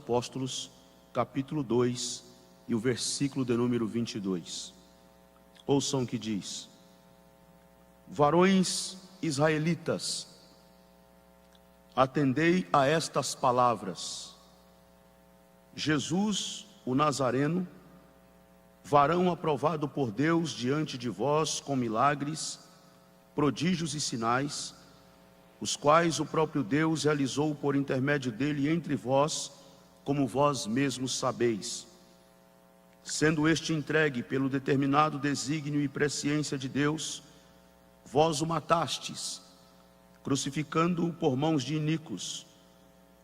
Apóstolos, capítulo 2, e o versículo de número 22. Ouçam o que diz: varões israelitas, atendei a estas palavras. Jesus, o Nazareno, varão aprovado por Deus diante de vós com milagres, prodígios e sinais, os quais o próprio Deus realizou por intermédio dele entre vós, como vós mesmos sabeis. Sendo este entregue pelo determinado desígnio e presciência de Deus, vós o matastes, crucificando-o por mãos de iníquos,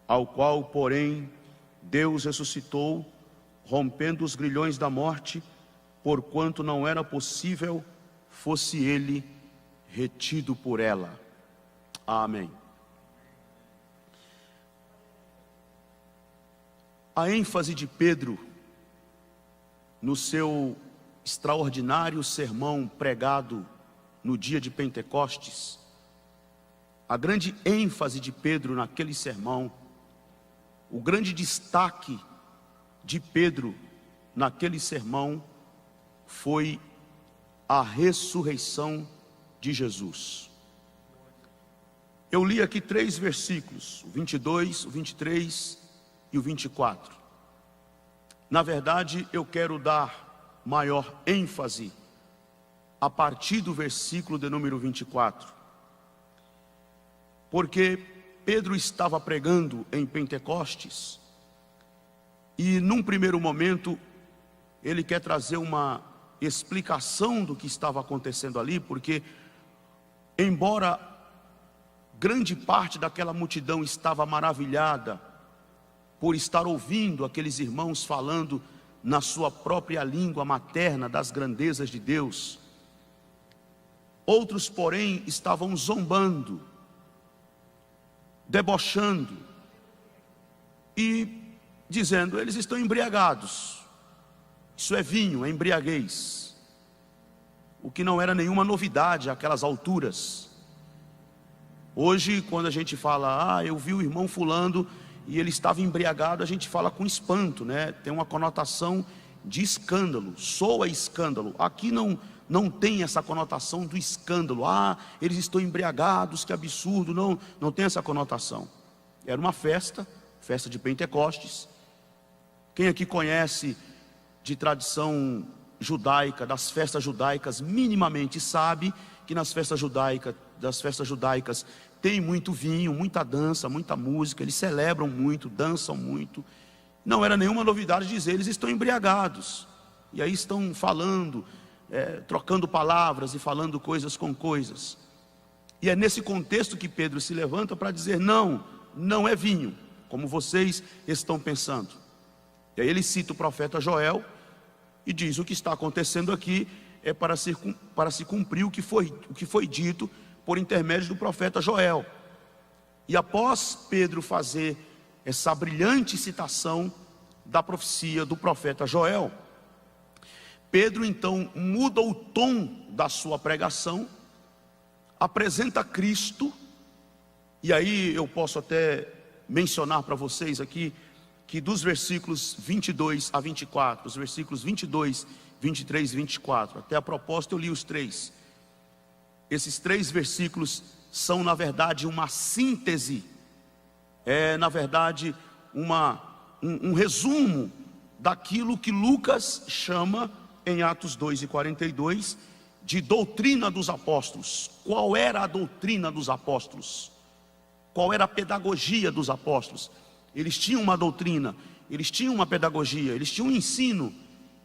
ao qual, porém, Deus ressuscitou, rompendo os grilhões da morte, porquanto não era possível fosse ele retido por ela. Amém. A ênfase de Pedro no seu extraordinário sermão pregado no dia de Pentecostes, a grande ênfase de Pedro naquele sermão, o grande destaque de Pedro naquele sermão foi a ressurreição de Jesus. Eu li aqui 3 versículos, o 22, o 23 e o 24. Na verdade, eu quero dar maior ênfase a partir do versículo de número 24. Porque Pedro estava pregando em Pentecostes e num primeiro momento ele quer trazer uma explicação do que estava acontecendo ali, porque embora grande parte daquela multidão estava maravilhada por estar ouvindo aqueles irmãos falando na sua própria língua materna das grandezas de Deus, outros, porém, estavam zombando, debochando e dizendo: eles estão embriagados, isso é vinho, é embriaguez, o que não era nenhuma novidade àquelas alturas. Hoje, quando a gente fala, eu vi o irmão fulano e ele estava embriagado, a gente fala com espanto, né? Tem uma conotação de escândalo, soa escândalo. Aqui não tem essa conotação do escândalo. Eles estão embriagados, que absurdo. Não tem essa conotação. Era uma festa de Pentecostes. Quem aqui conhece de tradição judaica, das festas judaicas, minimamente sabe que nas festas judaicas tem muito vinho, muita dança, muita música. Eles celebram muito, dançam muito. Não era nenhuma novidade dizer: eles estão embriagados. E aí estão falando, trocando palavras e falando coisas com coisas. E é nesse contexto que Pedro se levanta para dizer: não é vinho, como vocês estão pensando. E aí ele cita o profeta Joel e diz: o que está acontecendo aqui é para se cumprir o que foi dito por intermédio do profeta Joel. E após Pedro fazer essa brilhante citação da profecia do profeta Joel, Pedro então muda o tom da sua pregação, apresenta Cristo. E aí eu posso até mencionar para vocês aqui que dos versículos 22 a 24, os versículos 22, 23 e 24, até a propósito eu li os 3. Esses 3 versículos são na verdade uma síntese, na verdade um resumo daquilo que Lucas chama em Atos 2 e 42 de doutrina dos apóstolos. Qual era a doutrina dos apóstolos? Qual era a pedagogia dos apóstolos? Eles tinham uma doutrina, eles tinham uma pedagogia, eles tinham um ensino.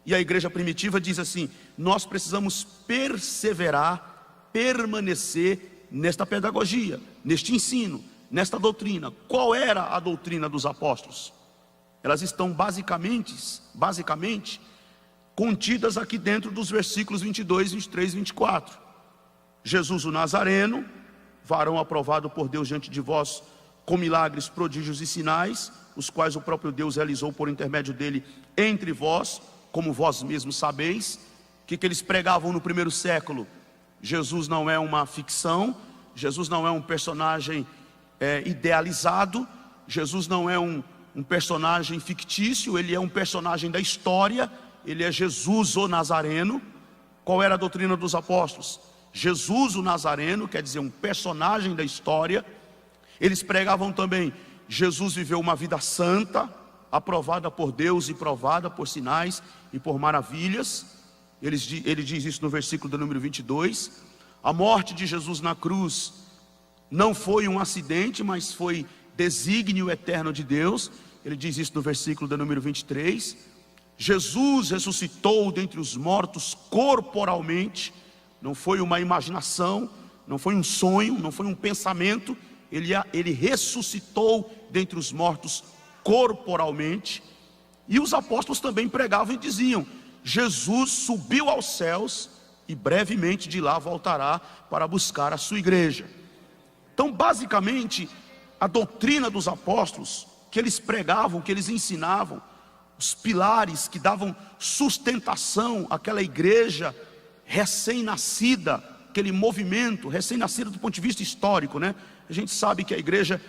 E a igreja primitiva diz assim: nós precisamos perseverar, permanecer nesta pedagogia, neste ensino, nesta doutrina. Qual era a doutrina dos apóstolos? Elas estão basicamente contidas aqui dentro dos versículos 22, 23 e 24. Jesus o Nazareno, varão aprovado por Deus diante de vós com milagres, prodígios e sinais, os quais o próprio Deus realizou por intermédio dele entre vós, como vós mesmos sabeis. O que eles pregavam no primeiro século? Jesus não é uma ficção, Jesus não é um personagem idealizado, Jesus não é um um personagem fictício, ele é um personagem da história, ele é Jesus o Nazareno. Qual era a doutrina dos apóstolos? Jesus o Nazareno, quer dizer, um personagem da história. Eles pregavam também: Jesus viveu uma vida santa, aprovada por Deus e provada por sinais e por maravilhas. Ele diz isso no versículo do número 22. A morte de Jesus na cruz não foi um acidente, mas foi desígnio eterno de Deus. Ele diz isso no versículo do número 23. Jesus ressuscitou dentre os mortos corporalmente. Não foi uma imaginação, não foi um sonho, não foi um pensamento. Ele ressuscitou dentre os mortos corporalmente. E os apóstolos também pregavam e diziam: Jesus subiu aos céus e brevemente de lá voltará para buscar a sua igreja. Então, basicamente, a doutrina dos apóstolos, que eles pregavam, que eles ensinavam, os pilares que davam sustentação àquela igreja recém-nascida, aquele movimento recém-nascido do ponto de vista histórico, né? A gente sabe que a igreja,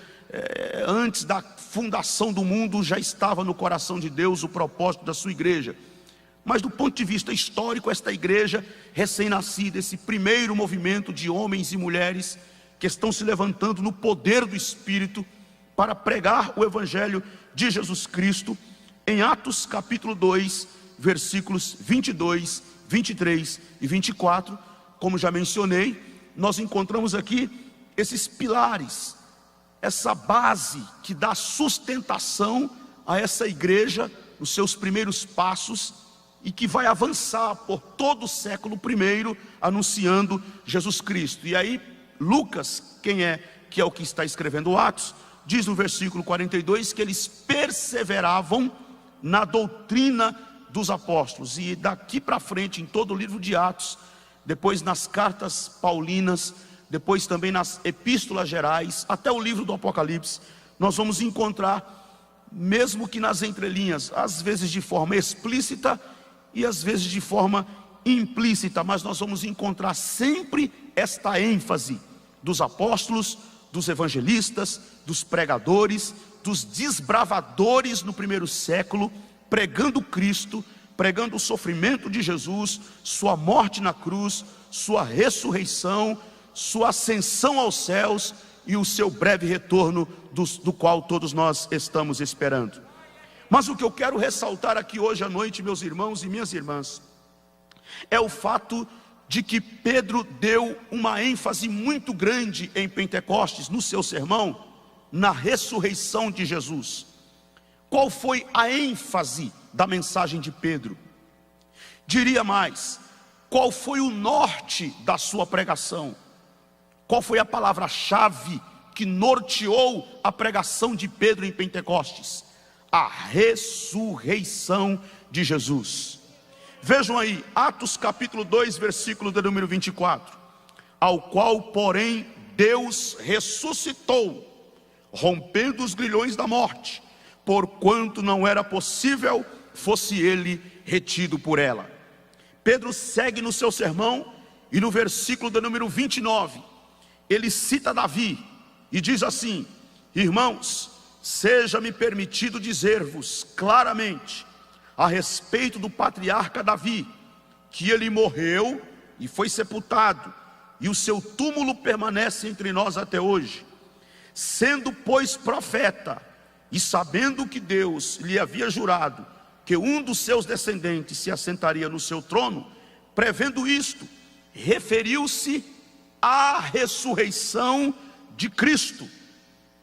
antes da fundação do mundo, já estava no coração de Deus o propósito da sua igreja. Mas do ponto de vista histórico, esta igreja recém-nascida, esse primeiro movimento de homens e mulheres que estão se levantando no poder do Espírito para pregar o Evangelho de Jesus Cristo, em Atos capítulo 2, versículos 22, 23 e 24, como já mencionei, nós encontramos aqui esses pilares, essa base que dá sustentação a essa igreja nos seus primeiros passos e que vai avançar por todo o século I anunciando Jesus Cristo. E aí Lucas, que é o que está escrevendo Atos, diz no versículo 42 que eles perseveravam na doutrina dos apóstolos. E daqui para frente, em todo o livro de Atos, depois nas cartas paulinas, depois também nas epístolas gerais, até o livro do Apocalipse, nós vamos encontrar, mesmo que nas entrelinhas, às vezes de forma explícita e às vezes de forma implícita, mas nós vamos encontrar sempre esta ênfase dos apóstolos, dos evangelistas, dos pregadores, dos desbravadores no primeiro século, pregando Cristo, pregando o sofrimento de Jesus, sua morte na cruz, sua ressurreição, sua ascensão aos céus e o seu breve retorno, do qual todos nós estamos esperando. Mas o que eu quero ressaltar aqui hoje à noite, meus irmãos e minhas irmãs, é o fato de que Pedro deu uma ênfase muito grande em Pentecostes, no seu sermão, na ressurreição de Jesus. Qual foi a ênfase da mensagem de Pedro? Diria mais, qual foi o norte da sua pregação? Qual foi a palavra-chave que norteou a pregação de Pedro em Pentecostes? A ressurreição de Jesus. Vejam aí, Atos capítulo 2, versículo do número 24. Ao qual, porém, Deus ressuscitou, rompendo os grilhões da morte, porquanto não era possível fosse ele retido por ela. Pedro segue no seu sermão e no versículo do número 29, ele cita Davi e diz assim: irmãos, seja-me permitido dizer-vos claramente a respeito do patriarca Davi, que ele morreu e foi sepultado, e o seu túmulo permanece entre nós até hoje. Sendo, pois, profeta, e sabendo que Deus lhe havia jurado que um dos seus descendentes se assentaria no seu trono, prevendo isto, referiu-se à ressurreição de Cristo,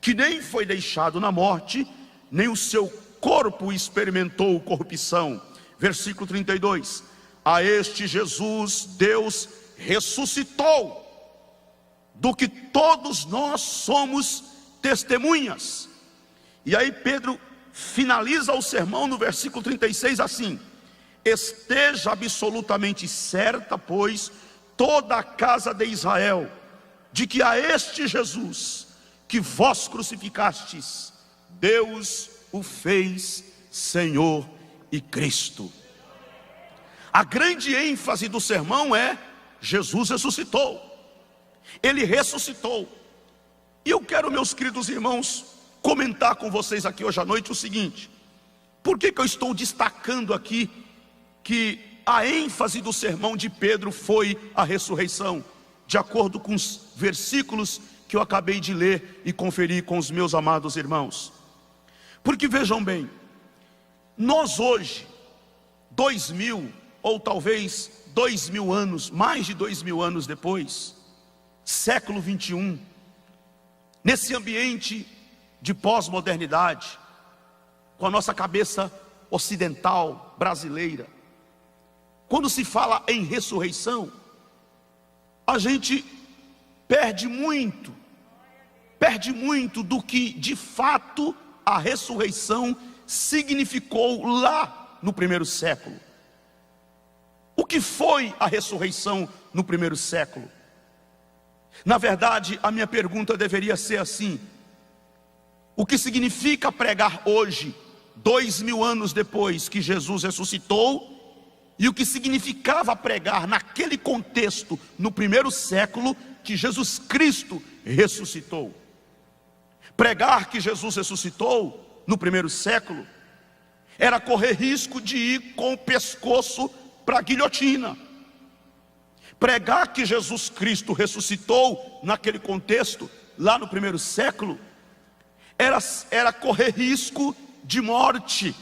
que nem foi deixado na morte, nem o seu corpo experimentou corrupção. Versículo 32, a este Jesus Deus ressuscitou, do que todos nós somos testemunhas. E aí Pedro finaliza o sermão no versículo 36 assim: esteja absolutamente certa, pois, toda a casa de Israel, de que a este Jesus que vós crucificastes, Deus o fez Senhor e Cristo. A grande ênfase do sermão é: Jesus ressuscitou. Ele ressuscitou. E eu quero, meus queridos irmãos, comentar com vocês aqui hoje à noite o seguinte: por que eu estou destacando aqui que a ênfase do sermão de Pedro foi a ressurreição, de acordo com os versículos que eu acabei de ler e conferir com os meus amados irmãos? Porque vejam bem, nós hoje, 2000 ou talvez 2000 anos, mais de 2000 anos depois, século 21, nesse ambiente de pós-modernidade, com a nossa cabeça ocidental, brasileira, quando se fala em ressurreição, a gente perde muito do que de fato a ressurreição significou lá no primeiro século. O que foi a ressurreição no primeiro século? Na verdade, a minha pergunta deveria ser assim: o que significa pregar hoje, 2000 anos depois que Jesus ressuscitou, e o que significava pregar naquele contexto, no primeiro século, que Jesus Cristo ressuscitou? Pregar que Jesus ressuscitou no primeiro século era correr risco de ir com o pescoço para a guilhotina. Pregar que Jesus Cristo ressuscitou naquele contexto, lá no primeiro século, era correr risco de morte.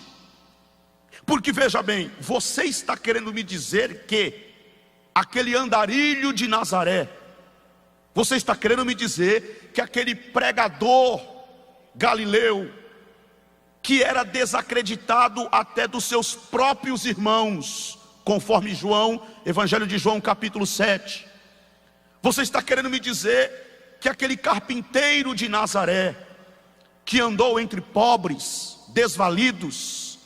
Porque veja bem, você está querendo me dizer que aquele andarilho de Nazaré, você está querendo me dizer que aquele pregador galileu, que era desacreditado até dos seus próprios irmãos, conforme João, Evangelho de João capítulo 7, você está querendo me dizer que aquele carpinteiro de Nazaré, que andou entre pobres, desvalidos,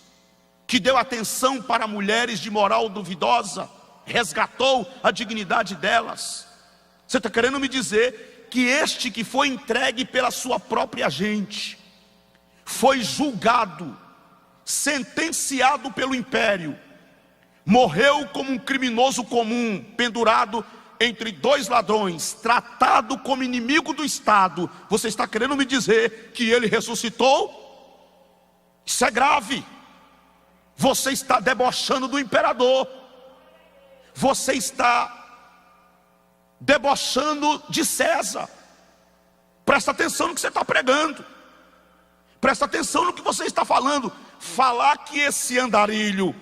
que deu atenção para mulheres de moral duvidosa, resgatou a dignidade delas, você está querendo me dizer que este que foi entregue pela sua própria gente, foi julgado, sentenciado pelo império, morreu como um criminoso comum, pendurado entre dois ladrões, tratado como inimigo do Estado, você está querendo me dizer que ele ressuscitou? Isso é grave. Você está debochando do imperador, você está debochando de César. Presta atenção no que você está pregando, presta atenção no que você está falando. Falar que esse andarilho,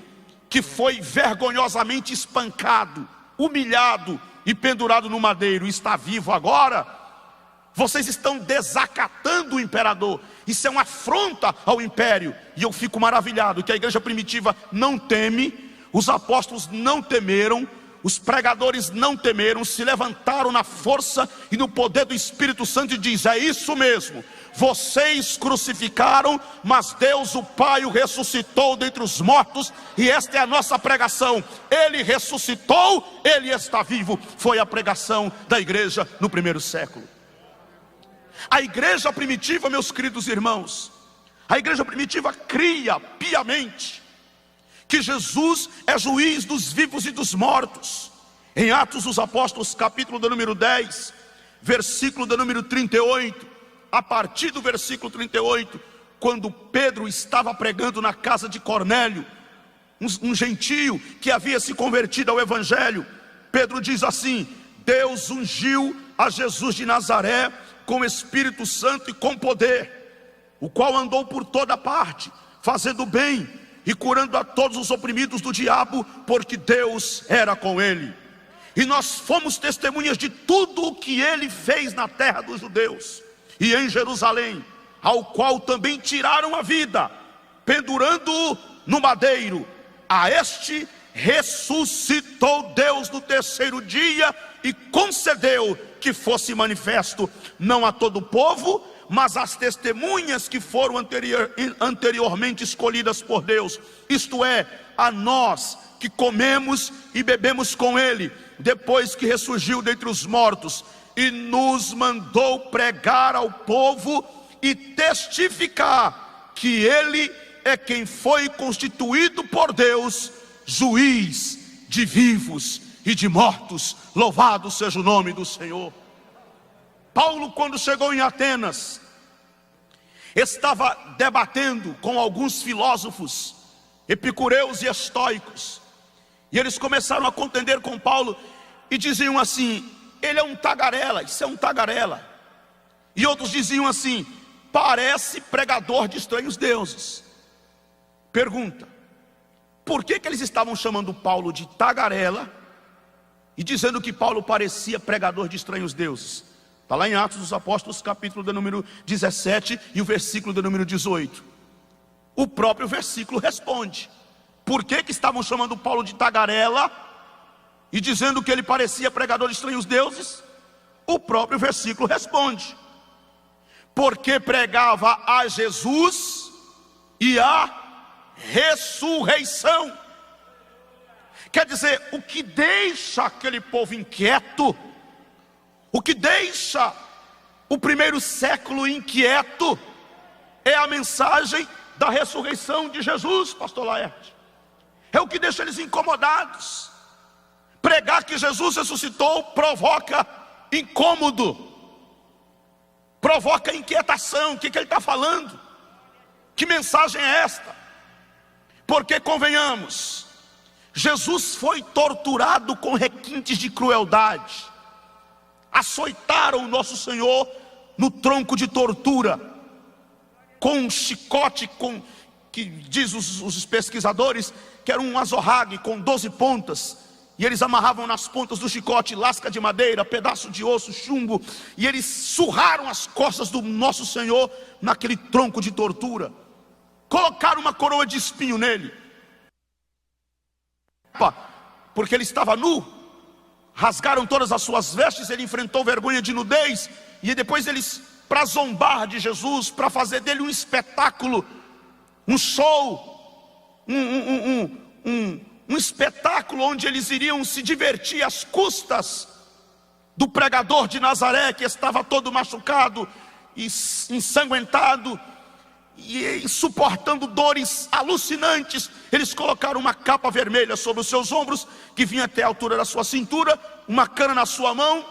que foi vergonhosamente espancado, humilhado e pendurado no madeiro, está vivo agora, vocês estão desacatando o imperador. Isso é uma afronta ao império. E eu fico maravilhado que a igreja primitiva não teme, os apóstolos não temeram, os pregadores não temeram, se levantaram na força e no poder do Espírito Santo e diz: é isso mesmo, vocês crucificaram, mas Deus o Pai o ressuscitou dentre os mortos, e esta é a nossa pregação. Ele ressuscitou, Ele está vivo. Foi a pregação da igreja no primeiro século. A igreja primitiva, meus queridos irmãos, a igreja primitiva cria piamente que Jesus é juiz dos vivos e dos mortos. Em Atos dos Apóstolos, capítulo de número 10, versículo de número 38, a partir do versículo 38, quando Pedro estava pregando na casa de Cornélio, um gentio que havia se convertido ao Evangelho, Pedro diz assim: Deus ungiu a Jesus de Nazaré com o Espírito Santo e com poder, o qual andou por toda parte, fazendo bem e curando a todos os oprimidos do diabo, porque Deus era com ele. E nós fomos testemunhas de tudo o que ele fez na terra dos judeus e em Jerusalém, ao qual também tiraram a vida, pendurando-o no madeiro. A este ressuscitou Deus no terceiro dia e concedeu que fosse manifesto, não a todo o povo, mas às testemunhas que foram anteriormente escolhidas por Deus, isto é, a nós que comemos e bebemos com ele, depois que ressurgiu dentre os mortos, e nos mandou pregar ao povo e testificar que ele é quem foi constituído por Deus, juiz de vivos e de mortos. Louvado seja o nome do Senhor. Paulo, quando chegou em Atenas, estava debatendo com alguns filósofos, epicureus e estoicos, e eles começaram a contender com Paulo, e diziam assim: ele é um tagarela, isso é um tagarela. E outros diziam assim: parece pregador de estranhos deuses. Pergunta: por que eles estavam chamando Paulo de tagarela e dizendo que Paulo parecia pregador de estranhos deuses? Está lá em Atos dos Apóstolos, capítulo de número 17 e o versículo de número 18. O próprio versículo responde. Por que estavam chamando Paulo de tagarela e dizendo que ele parecia pregador de estranhos deuses? O próprio versículo responde: porque pregava a Jesus e a ressurreição. Quer dizer, o que deixa aquele povo inquieto, o que deixa o primeiro século inquieto, é a mensagem da ressurreição de Jesus, pastor Laerte. É o que deixa eles incomodados. Pregar que Jesus ressuscitou provoca incômodo, provoca inquietação. O que ele está falando? Que mensagem é esta? Porque convenhamos, Jesus foi torturado com requintes de crueldade. Açoitaram o nosso Senhor no tronco de tortura, com um chicote, que diz os pesquisadores, que era um azorrague com 12 pontas. E eles amarravam nas pontas do chicote lasca de madeira, pedaço de osso, chumbo. E eles surraram as costas do nosso Senhor naquele tronco de tortura. Colocaram uma coroa de espinho nele, porque ele estava nu. Rasgaram todas as suas vestes, ele enfrentou vergonha de nudez. E depois eles, para zombar de Jesus, para fazer dele um espetáculo, um show, um espetáculo onde eles iriam se divertir às custas do pregador de Nazaré, que estava todo machucado e ensanguentado e suportando dores alucinantes. Eles colocaram uma capa vermelha sobre os seus ombros, que vinha até a altura da sua cintura, uma cana na sua mão,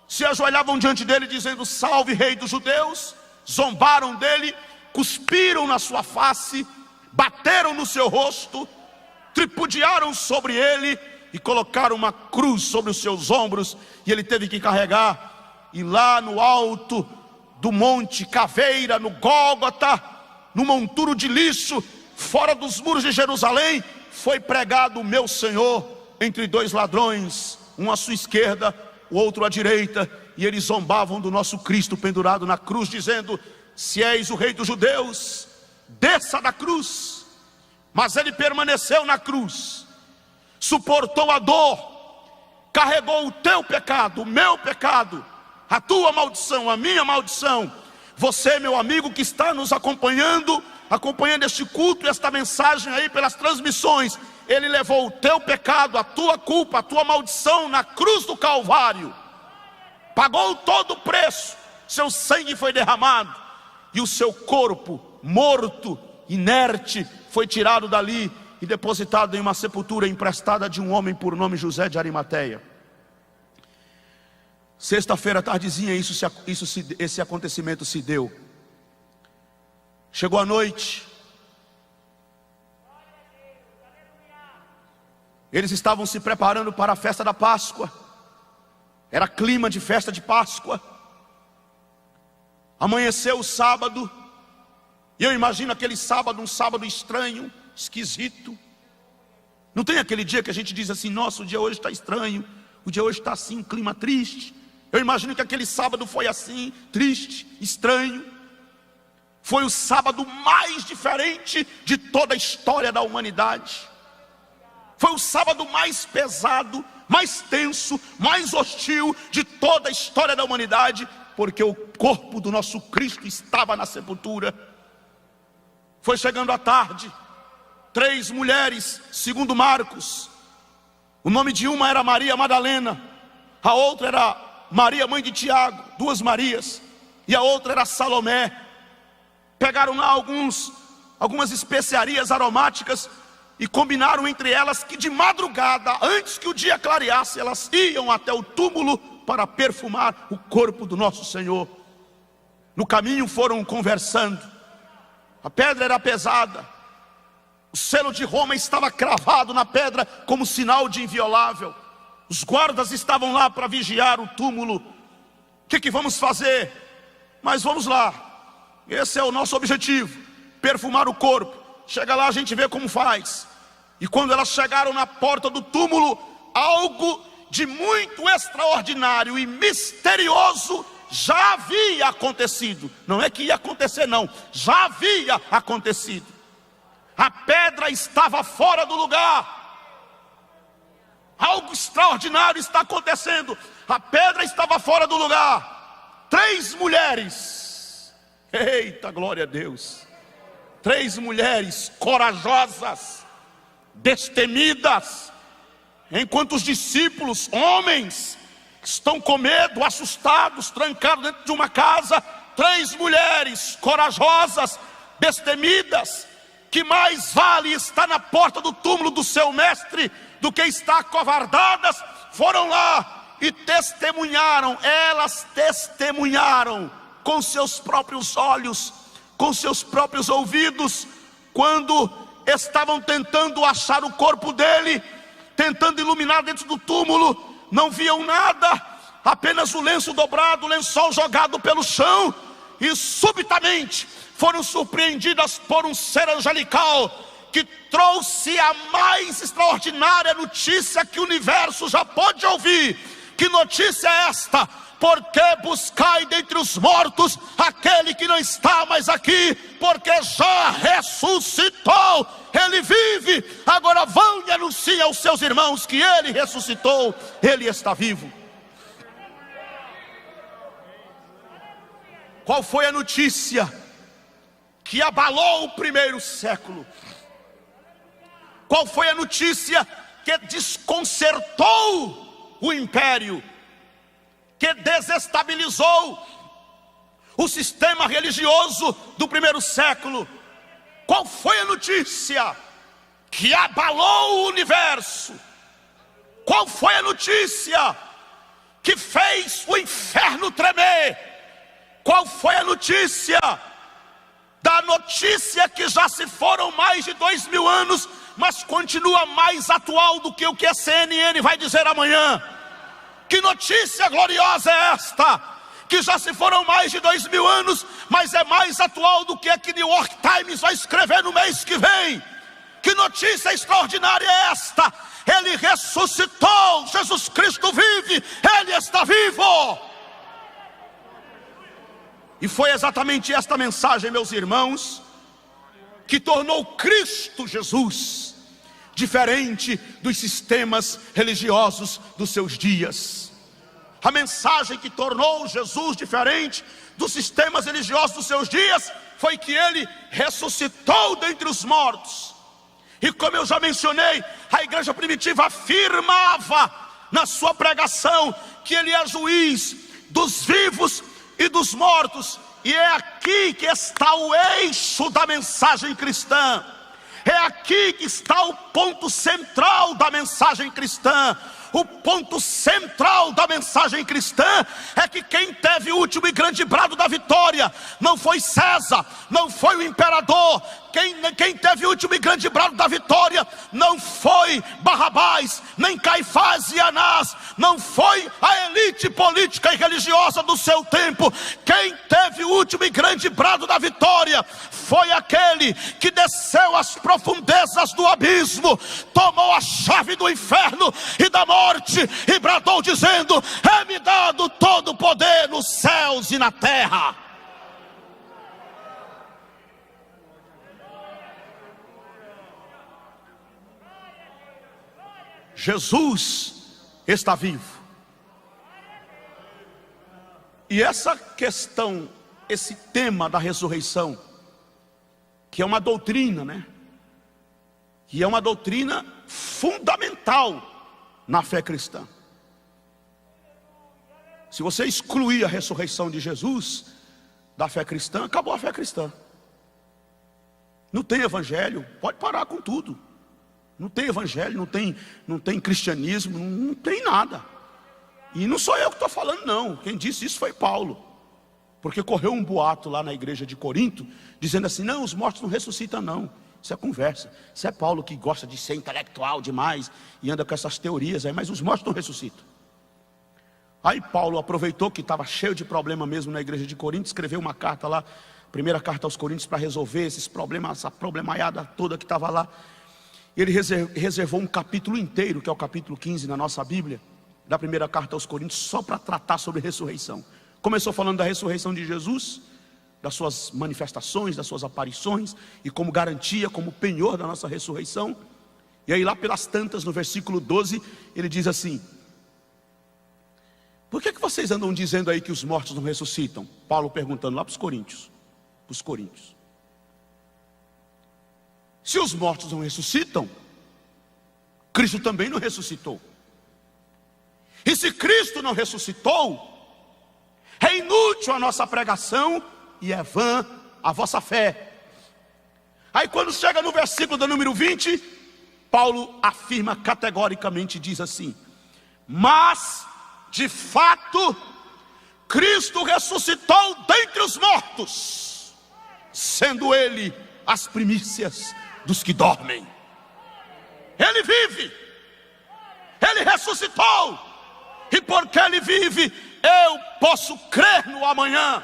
se ajoelhavam diante dele dizendo: salve rei dos judeus. Zombaram dele, cuspiram na sua face, bateram no seu rosto, tripudiaram sobre ele e colocaram uma cruz sobre os seus ombros, e ele teve que carregar. E lá no alto do monte Caveira, no Gólgota, no monturo de lixo, fora dos muros de Jerusalém, foi pregado o meu Senhor entre dois ladrões, um à sua esquerda, o outro à direita. E eles zombavam do nosso Cristo pendurado na cruz, dizendo: se és o rei dos judeus, desça da cruz. Mas ele permaneceu na cruz, suportou a dor, carregou o teu pecado, o meu pecado, a tua maldição, a minha maldição. Você, meu amigo, que está nos acompanhando este culto, esta mensagem aí pelas transmissões, ele levou o teu pecado, a tua culpa, a tua maldição na cruz do Calvário, pagou todo o preço, seu sangue foi derramado, e o seu corpo morto, inerte, foi tirado dali e depositado em uma sepultura emprestada de um homem por nome José de Arimateia. Sexta-feira, tardezinha, esse acontecimento se deu. Chegou a noite, eles estavam se preparando para a festa da Páscoa. Era clima de festa de Páscoa. Amanheceu o sábado, e eu imagino aquele sábado, um sábado estranho, esquisito. Não tem aquele dia que a gente diz assim: nossa, o dia hoje está estranho, o dia hoje está assim, um clima triste. Eu imagino que aquele sábado foi assim, triste, estranho. Foi o sábado mais diferente de toda a história da humanidade. Foi o sábado mais pesado, mais tenso, mais hostil de toda a história da humanidade, porque o corpo do nosso Cristo estava na sepultura. Foi chegando a tarde, 3 mulheres, segundo Marcos. O nome de uma era Maria Madalena, a outra era Maria, mãe de Tiago, 2 Marias, e a outra era Salomé. Pegaram lá algumas especiarias aromáticas e combinaram entre elas que de madrugada, antes que o dia clareasse, elas iam até o túmulo para perfumar o corpo do nosso Senhor. No caminho foram conversando. A pedra era pesada. O selo de Roma estava cravado na pedra como sinal de inviolável. Os guardas estavam lá para vigiar o túmulo. O que vamos fazer? Mas vamos lá. Esse é o nosso objetivo: perfumar o corpo. Chega lá, a gente vê como faz. E quando elas chegaram na porta do túmulo, algo de muito extraordinário e misterioso já havia acontecido. Não é que ia acontecer não, já havia acontecido. A pedra estava fora do lugar. Algo extraordinário está acontecendo. A pedra estava fora do lugar. 3 mulheres, eita glória a Deus, 3 mulheres corajosas, destemidas, enquanto os discípulos, homens, estão com medo, assustados, trancados dentro de uma casa. 3 mulheres corajosas, destemidas. Que mais vale estar na porta do túmulo do seu mestre do que estar acovardadas? Foram lá e testemunharam. Elas testemunharam com seus próprios olhos, com seus próprios ouvidos, quando estavam tentando achar o corpo dele, tentando iluminar dentro do túmulo. Não viam nada, apenas o lenço dobrado, o lençol jogado pelo chão. E subitamente foram surpreendidas por um ser angelical que trouxe a mais extraordinária notícia que o universo já pode ouvir. Que notícia é esta? Porque buscai dentre os mortos aquele que não está mais aqui, porque já ressuscitou. Ele vive. Agora vão e anunciem aos seus irmãos que ele ressuscitou, ele está vivo. Qual foi a notícia que abalou o primeiro século? Qual foi a notícia que desconcertou o império, que desestabilizou o sistema religioso do primeiro século? Qual foi a notícia que abalou o universo? Qual foi a notícia que fez o inferno tremer? Qual foi a notícia? Da notícia que já se foram mais de 2000 anos, mas continua mais atual do que o que a CNN vai dizer amanhã. Que notícia gloriosa é esta? Que já se foram mais de 2000 anos, mas é mais atual do que a que New York Times vai escrever no mês que vem. Que notícia extraordinária é esta? Ele ressuscitou, Jesus Cristo vive, Ele está vivo. E foi exatamente esta mensagem, meus irmãos, que tornou Cristo Jesus diferente dos sistemas religiosos dos seus dias. A mensagem que tornou Jesus diferente dos sistemas religiosos dos seus dias foi que ele ressuscitou dentre os mortos. E como eu já mencionei, a igreja primitiva afirmava na sua pregação que ele é juiz dos vivos e dos mortos. E é aqui que está o eixo da mensagem cristã. É aqui que está o ponto central da mensagem cristã. O ponto central da mensagem cristã é que quem teve o último e grande brado da vitória não foi César, não foi o imperador. Quem teve o último e grande brado da vitória não foi Barrabás, nem Caifás e Anás, não foi a elite política e religiosa do seu tempo. Quem teve o último e grande brado da vitória foi aquele que desceu às profundezas do abismo, tomou a chave do inferno e da morte e bradou dizendo: é-me dado todo o poder nos céus e na terra. Jesus está vivo. E essa questão, esse tema da ressurreição, que é uma doutrina, né? Que é uma doutrina fundamental na fé cristã. Se você excluir a ressurreição de Jesus da fé cristã, acabou a fé cristã. Não tem evangelho, pode parar com tudo. Não tem evangelho, não tem cristianismo, não tem nada. E não sou eu que estou falando não, quem disse isso foi Paulo. Porque correu um boato lá na igreja de Corinto, dizendo assim: não, os mortos não ressuscitam não. Isso é conversa. Isso é Paulo que gosta de ser intelectual demais e anda com essas teorias aí, mas os mortos não ressuscitam. Aí Paulo aproveitou que estava cheio de problema mesmo na igreja de Corinto, escreveu uma carta lá, primeira carta aos Coríntios, para resolver esses problemas, essa problemaiada toda que estava lá. Ele reservou um capítulo inteiro, que é o capítulo 15 na nossa Bíblia, da primeira carta aos Coríntios, só para tratar sobre ressurreição. Começou falando da ressurreição de Jesus, das suas manifestações, das suas aparições, e como garantia, como penhor da nossa ressurreição. E aí lá pelas tantas, no versículo 12, ele diz assim: por que vocês andam dizendo aí que os mortos não ressuscitam? Paulo perguntando lá para os coríntios. Se os mortos não ressuscitam, Cristo também não ressuscitou. E se Cristo não ressuscitou, é inútil a nossa pregação e é vã a vossa fé. Aí quando chega no versículo do número 20, Paulo afirma categoricamente, diz assim: mas de fato Cristo ressuscitou dentre os mortos, sendo ele as primícias dos que dormem. Ele vive, ele ressuscitou, e porque ele vive, eu posso crer no amanhã.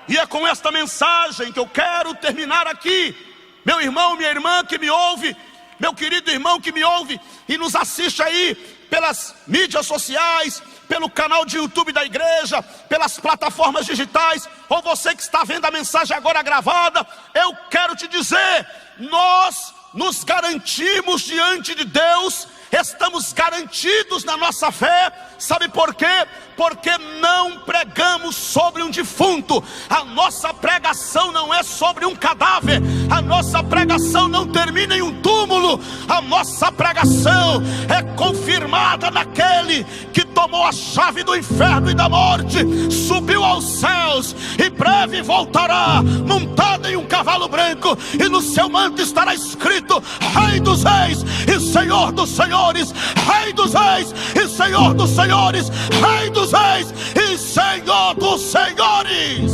E é com esta mensagem que eu quero terminar aqui. Meu irmão, minha irmã que me ouve, meu querido irmão que me ouve e nos assiste aí pelas mídias sociais, pelo canal de YouTube da igreja, pelas plataformas digitais, ou você que está vendo a mensagem agora gravada, eu quero te dizer: nós nos garantimos diante de Deus, estamos garantidos na nossa fé. Sabe por quê? Porque não pregamos sobre um defunto. A nossa pregação não é sobre um cadáver. A nossa pregação não termina em um túmulo. A nossa pregação é confirmada naquele que tomou a chave do inferno e da morte, subiu aos céus e breve voltará, montado em um cavalo branco, e no seu manto estará escrito: Rei dos reis e Senhor dos senhores. Rei dos reis e Senhor dos senhores. Rei dos reis e Senhor dos senhores.